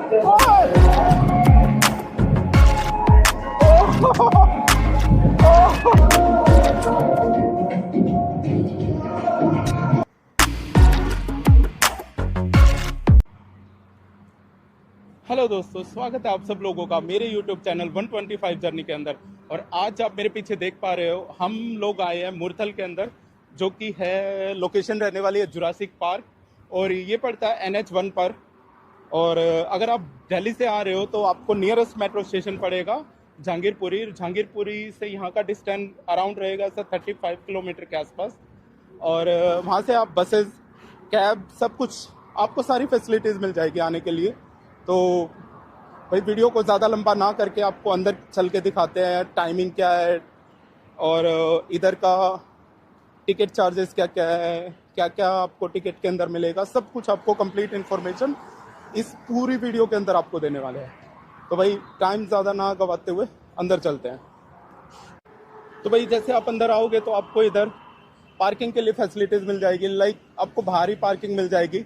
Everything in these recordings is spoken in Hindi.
हेलो दोस्तों, स्वागत है आप सब लोगों का मेरे YouTube चैनल 125 जर्नी के अंदर। और आज आप मेरे पीछे देख पा रहे हो, हम लोग आए हैं मुरथल के अंदर, जो कि है लोकेशन रहने वाली है जुरासिक पार्क, और ये पड़ता है NH1 पर। और अगर आप दिल्ली से आ रहे हो तो आपको नियरेस्ट मेट्रो स्टेशन पड़ेगा जहांगीरपुरी से यहाँ का डिस्टेंस अराउंड रहेगा सर 35 किलोमीटर के आसपास। और वहाँ से आप बसेस, कैब, सब कुछ आपको सारी फैसिलिटीज़ मिल जाएगी आने के लिए। तो भाई वीडियो को ज़्यादा लंबा ना करके आपको अंदर चल के दिखाते हैं टाइमिंग क्या है, और इधर का टिकट चार्जेस क्या क्या है, क्या क्या आपको टिकट के अंदर मिलेगा, सब कुछ आपको कंप्लीट इन्फॉर्मेशन इस पूरी वीडियो के अंदर आपको देने वाले हैं। तो भाई टाइम ज़्यादा ना गवाते हुए अंदर चलते हैं। तो भाई जैसे आप अंदर आओगे तो आपको इधर पार्किंग के लिए फैसिलिटीज़ मिल जाएगी, लाइक आपको बाहरी पार्किंग मिल जाएगी,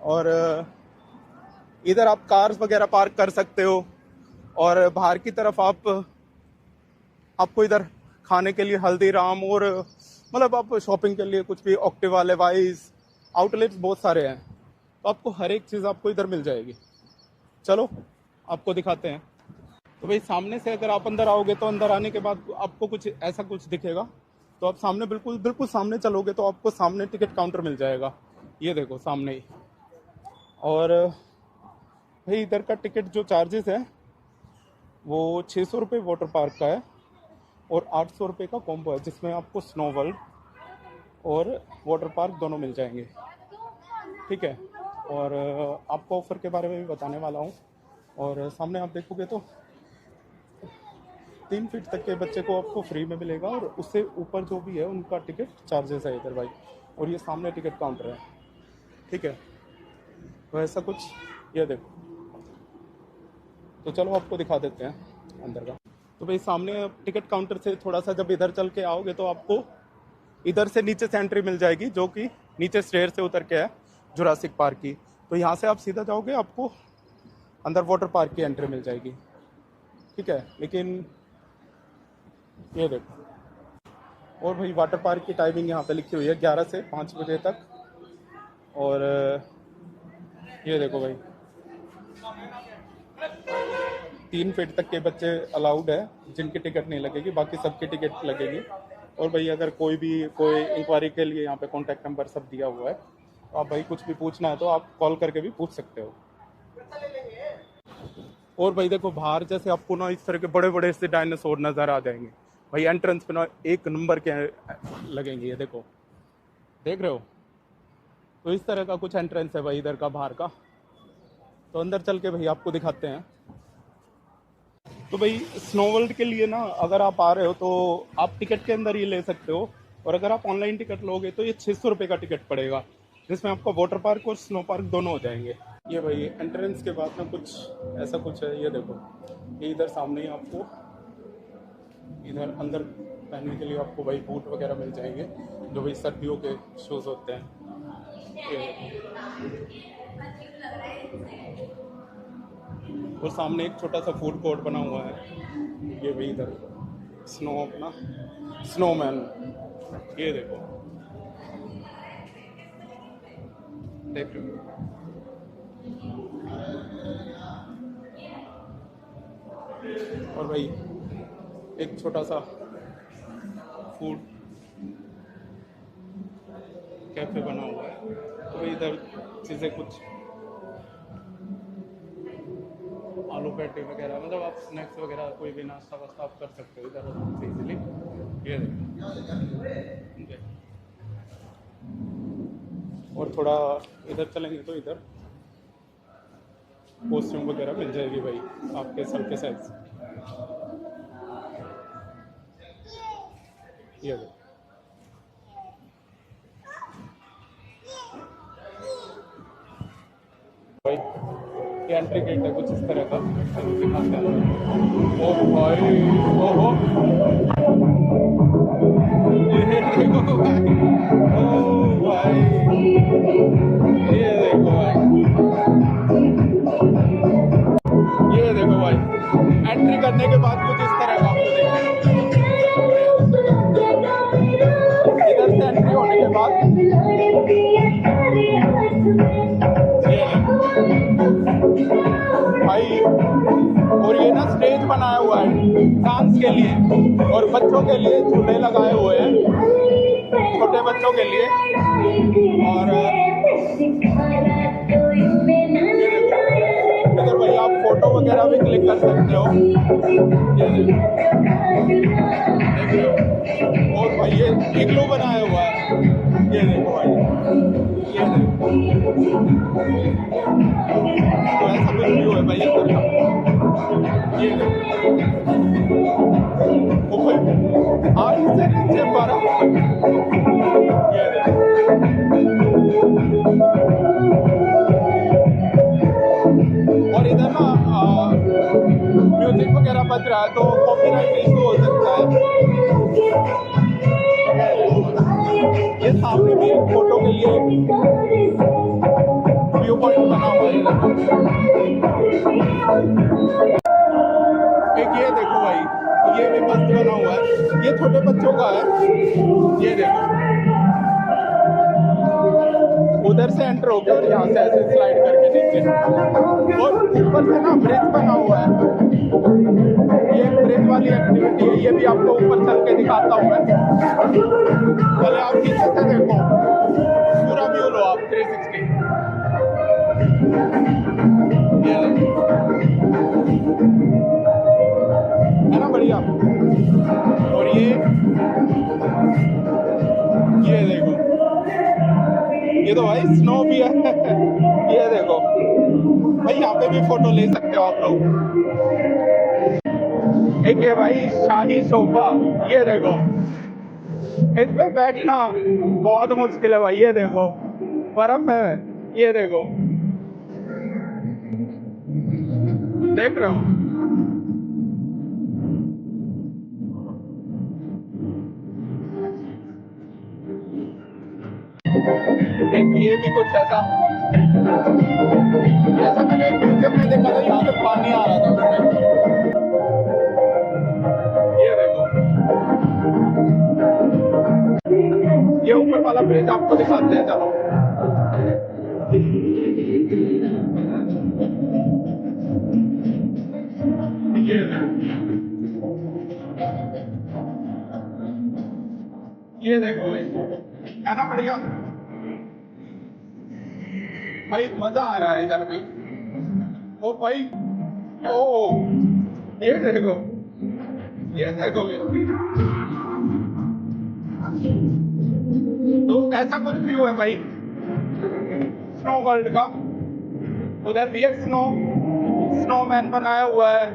और इधर आप कार्स वगैरह पार्क कर सकते हो। और बाहर की तरफ आपको इधर खाने के लिए हल्दीराम, और मतलब आप शॉपिंग के लिए कुछ भी ऑक्टिवा, लेवाइस, आउटलेट्स बहुत सारे हैं, तो आपको हर एक चीज़ आपको इधर मिल जाएगी। चलो आपको दिखाते हैं। तो भाई सामने से अगर आप अंदर आओगे तो अंदर आने के बाद आपको कुछ ऐसा कुछ दिखेगा। तो आप सामने बिल्कुल सामने चलोगे तो आपको सामने टिकट काउंटर मिल जाएगा, ये देखो सामने ही। और भाई इधर का टिकट जो चार्जेस है वो 600 रुपये वाटर पार्क का है, और 800 रुपये का कॉम्बो है, जिसमें आपको स्नो वर्ल्ड और वाटर पार्क दोनों मिल जाएंगे, ठीक है। और आपको ऑफ़र के बारे में भी बताने वाला हूँ। और सामने आप देखोगे तो 3 फीट तक के बच्चे को आपको फ्री में मिलेगा, और उससे ऊपर जो भी है उनका टिकट चार्जेस है इधर भाई। और ये सामने टिकट काउंटर है, ठीक है। तो ऐसा कुछ, ये देखो। तो चलो आपको दिखा देते हैं अंदर का। तो भाई सामने टिकट काउंटर से थोड़ा सा जब इधर चल के आओगे तो आपको इधर से नीचे से एंट्री मिल जाएगी, जो कि नीचे स्टेयर से उतर के है जुरासिक पार्क की। तो यहाँ से आप सीधा जाओगे, आपको अंदर वाटर पार्क की एंट्री मिल जाएगी, ठीक है। लेकिन ये देखो, और भाई वाटर पार्क की टाइमिंग यहाँ पे लिखी हुई है 11 से 5 बजे तक। और ये देखो भाई 3 फीट तक के बच्चे अलाउड है, जिनकी टिकट नहीं लगेगी, बाकी सबकी टिकट लगेगी। और भाई अगर कोई इंक्वायरी के लिए यहाँ पे कॉन्टैक्ट नंबर सब दिया हुआ है, तो आप भाई कुछ भी पूछना है तो आप कॉल करके भी पूछ सकते हो। और भाई देखो बाहर जैसे आपको ना इस तरह के बड़े बड़े से डायनासोर नज़र आ जाएंगे भाई। एंट्रेंस पे ना 1 नंबर के लगेंगे, ये देखो, देख रहे हो। तो इस तरह का कुछ एंट्रेंस है भाई इधर का, बाहर का। तो अंदर चल के भाई आपको दिखाते हैं। तो भाई स्नो वर्ल्ड के लिए ना अगर आप आ रहे हो तो आप टिकट के अंदर ही ले सकते हो, और अगर आप ऑनलाइन टिकट लोगे तो ये 600 रुपये का टिकट पड़ेगा, जिसमें आपका वाटर पार्क और स्नो पार्क दोनों हो जाएंगे। ये भाई एंट्रेंस के बाद में कुछ ऐसा कुछ है, ये देखो। ये इधर सामने ही आपको इधर अंदर पहनने के लिए आपको भाई बूट वगैरह मिल जाएंगे, जो भाई सर्दियों के शूज़ होते हैं। और सामने एक छोटा सा फूड कोर्ट बना हुआ है, ये भी इधर अपना स्नोमैन, ये देखो, देख रहे हो। और भाई एक छोटा सा फूड कैफे बना हुआ है, तो भाई इधर चीज़ें कुछ आलू पैटी वगैरह, मतलब आप स्नैक्स वगैरह कोई भी नाश्ता वास्ता आप कर सकते हो इधर इजीली। ये देखिए, और थोड़ा इधर चलेंगे तो इधर कॉस्ट्यूम वगैरह मिल जाएगी भाई आपके सर के साइज। ये देखो, भाई ये एंट्री गेट है कुछ इस तरह का, दिखाते हैं। ओ भाई, ओहो, ये देखो भाई, ओ भाई, ये देखो भाई, एंट्री करने के बाद कुछ इस तरह का आपको देखने इधर से एंट्री होने के बाद भाई, और ये ना स्टेज बनाया हुआ है डांस के लिए और बच्चों के लिए झूले लगाए हुए हैं, छोटे बच्चों के लिए। और इधर भाई आप फोटो वगैरह भी क्लिक कर सकते हो। और भाई ये इग्लू बनाया हुआ है, ये देखो भाई, ये देखो। तो ऐसा कुछ व्यू है भाई इधर का, ये देखो। ओ भाई आज से नीचे बर्फ, ये देखो। और इधर ना म्यूजिक वगैरह बज रहा है तो कॉपीराइट इशू हो सकता है। ये सामने भी एक फोटो के लिए व्यू पॉइंट बना हुआ है। एक ये देखो भाई, ये भी मस्त बना हुआ है, ये छोटे बच्चों का है, ये देखो। उधर से एंटर हो गया और यहाँ से ऐसे स्लाइड करके नीचे, और ऊपर से ना ब्रिज बना हुआ है। ये ब्रिज वाली एक्टिविटी है, ये भी आपको ऊपर चल के दिखाता हूँ मैं। पहले आप नीचे से देखो, पूरा व्यू लो आप 360। है ना बढ़िया। और ये देखो, ये तो भाई स्नो भी है। ये देखो भाई, यहाँ पे भी फोटो ले सकते हो आप लोग। एक है भाई शाही सोफा, ये देखो, इस पे बैठना बहुत मुश्किल है भाई। ये देखो बर्फ है, ये देखो, देख रहे हो। ये भी कुछ ऐसा मैंने म्यूजियम में देखा था, यहाँ से पानी आ रहा था उसमें। ये देखो, ये ऊपर वाला ब्रिज आपको दिखाते हैं, चलो। ये देखो है ना बढ़िया भाई, मजा आ रहा है इधर भी। ओ भाई, ओ ये देखो, ये देखो। तो ऐसा कुछ व्यू है भाई स्नो वर्ल्ड का। उधर भी एक स्नोमैन बनाया हुआ है,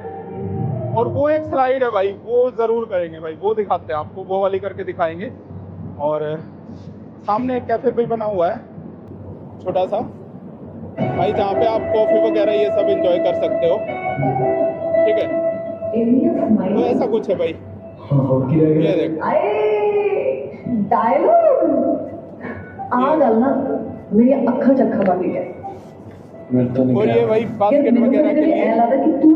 और वो एक स्लाइड है भाई, वो जरूर करेंगे भाई, वो दिखाते हैं आपको, वो वाली करके दिखाएंगे। और सामने एक कैफे भी बना हुआ है छोटा सा भाई, जहाँ पे आप कॉफी वगैरह ये सब एंजॉय कर सकते हो, ठीक है। तो ऐसा कुछ है भाई, ये देखो। मेरी अक्खा चक्खा बाकी है। और ये भाई बास्केट वगैरह के लिए,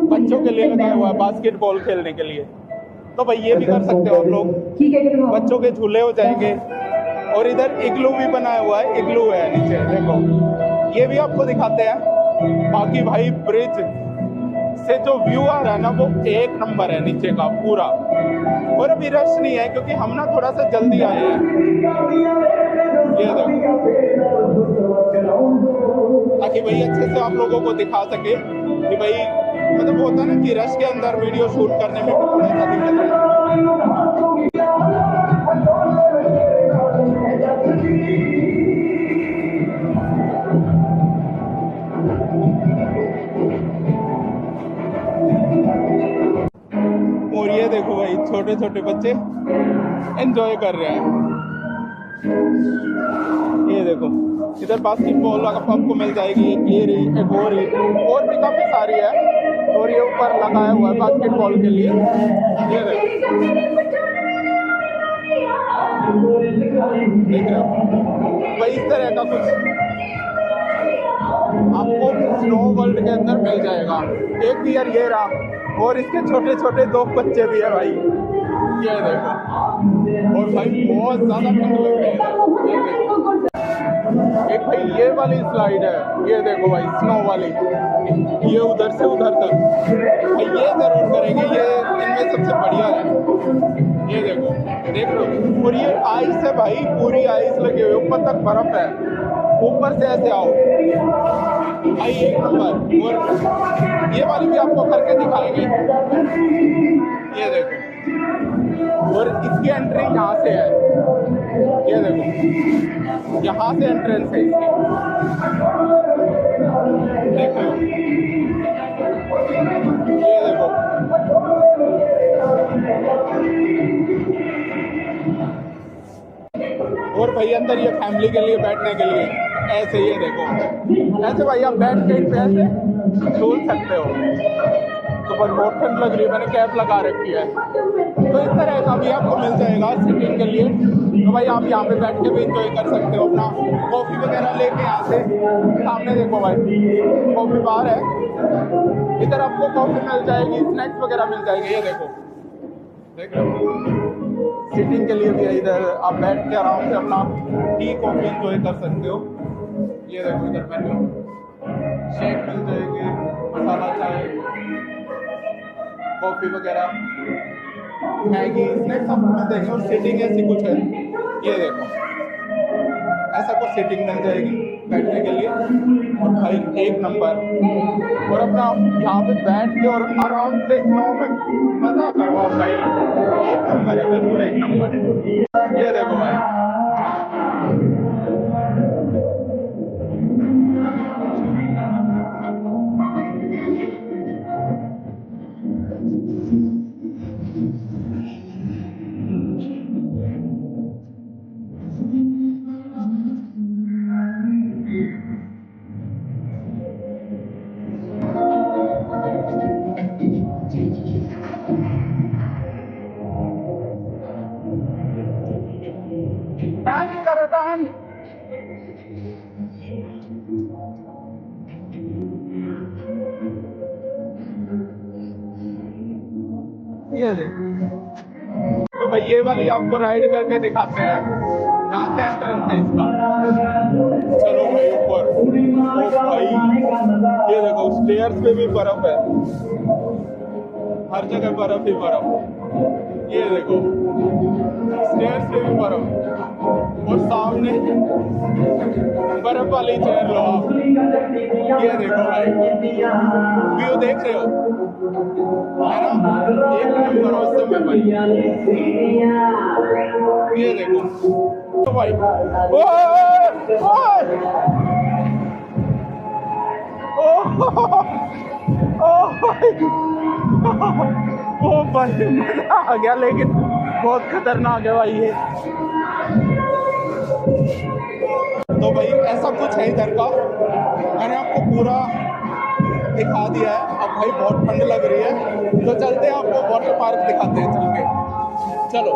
बच्चों के लिए लगाया हुआ है, बास्केटबॉल खेलने के लिए। तो भाई ये भी कर सकते हो आप लोग, बच्चों के झूले हो जाएंगे। और इधर इग्लू भी बनाया हुआ है, इग्लू है नीचे देखो, ये भी आपको दिखाते हैं। बाकी भाई ब्रिज से जो व्यू आ रहा है ना, वो एक नंबर है नीचे का पूरा। और अभी रश नहीं है क्योंकि हम ना थोड़ा सा जल्दी आए हैं। ये देखो, ताकि भाई अच्छे से आप लोगों को दिखा सके कि भाई, मतलब होता है ना कि रश के अंदर वीडियो शूट करने में थोड़ा सा दिक्कत है। और ये देखो भाई, छोटे छोटे बच्चे एंजॉय कर रहे हैं। ये देखो, इधर बास्केटबॉल आपको मिल जाएगी, एक और भी काफी सारी है। और ये ऊपर लगाया हुआ है बास्केटबॉल के लिए, ये देखो, देख रहे हो भाई, इस तरह का कुछ आपको स्नो वर्ल्ड के अंदर मिल जाएगा। एक बियर ये रहा और इसके छोटे छोटे 2 बच्चे भी है भाई, ये देखो। और भाई बहुत ज़्यादा ठंड लग रही है, ये देखो। एक भाई ये वाली स्लाइड है, ये देखो भाई स्नो वाली, ये उधर से उधर तक भाई ये जरूर करेंगे, ये इनमें सबसे बढ़िया है। ये देखो, देख लो। और ये आइस है भाई, पूरी आइस लगी हुई, ऊपर तक बर्फ है, ऊपर से ऐसे आओ भाई, एक नंबर। और ये वाली भी आपको करके दिखाएंगे, ये देखो। और इसकी एंट्री यहाँ से है, ये देखो, यहाँ से एंट्रेंस है इसकी, देख लो, ये देखो। और भाई अंदर ये फैमिली के लिए बैठने के लिए ऐसे, ये देखो, ऐसे भाई आप बैठ के इन पे ऐसे झूल सकते हो। तो पर बहुत ठंड लग रही है, मैंने कैप लगा रखी है। तो इस तरह का भी आपको मिल जाएगा सिटिंग के लिए। तो भाई आप यहाँ पे बैठ के भी इंजॉय कर सकते हो, अपना कॉफ़ी वगैरह लेके यहाँ से। सामने देखो भाई, कॉफ़ी बार है, इधर आपको कॉफ़ी मिल जाएगी, स्नैक्स वगैरह मिल जाएंगे, ये देखो, देख लो। सिटिंग के लिए भी है, इधर आप बैठ के आराम से अपना टी कॉफ़ी इंजॉय कर सकते हो। ये देखो इधर मेन्यू, शेक मिल जाएगी, मसाला चाय, कॉफ़ी वगैरह, मैगी, स्नैक्स आपको मिल जाएंगे। और सीटिंग ऐसी कुछ है, ये देखो, ऐसा कुछ सीटिंग मिल जाएगी बैठने के लिए। और भाई एक नंबर। और अपना यहाँ पे बैठ के और आराम से स्नो में मजा करो भाई, एक नंबर है, बिल्कुल एक नंबर है। ये देखो भाई, ये देखो। तो भाई ये वाली आपको राइड करके दिखाते हैं, यहाँ से एंट्रेंस है इसका। चलो भाई ऊपर, ओ भाई ये देखो, स्टेयर्स पे भी बर्फ है, हर जगह बर्फ ही बर्फ। ये देखो, स्टेयर्स पे भी बर्फ, और सामने बर्फ वाली चेयर लो आप। ये देखो भाई, व्यू देख रहे हो, है ना, एक नंबर औसम है भाई। ये देखो तो भाई, ओ भाई मजा आ गया, लेकिन बहुत खतरनाक है भाई ये। तो भाई ऐसा कुछ है इधर का, मैंने आपको पूरा दिखा दिया है। अब भाई बहुत ठंड लग रही है, तो चलते हैं, आपको वाटर पार्क दिखाते हैं चल के। चलो।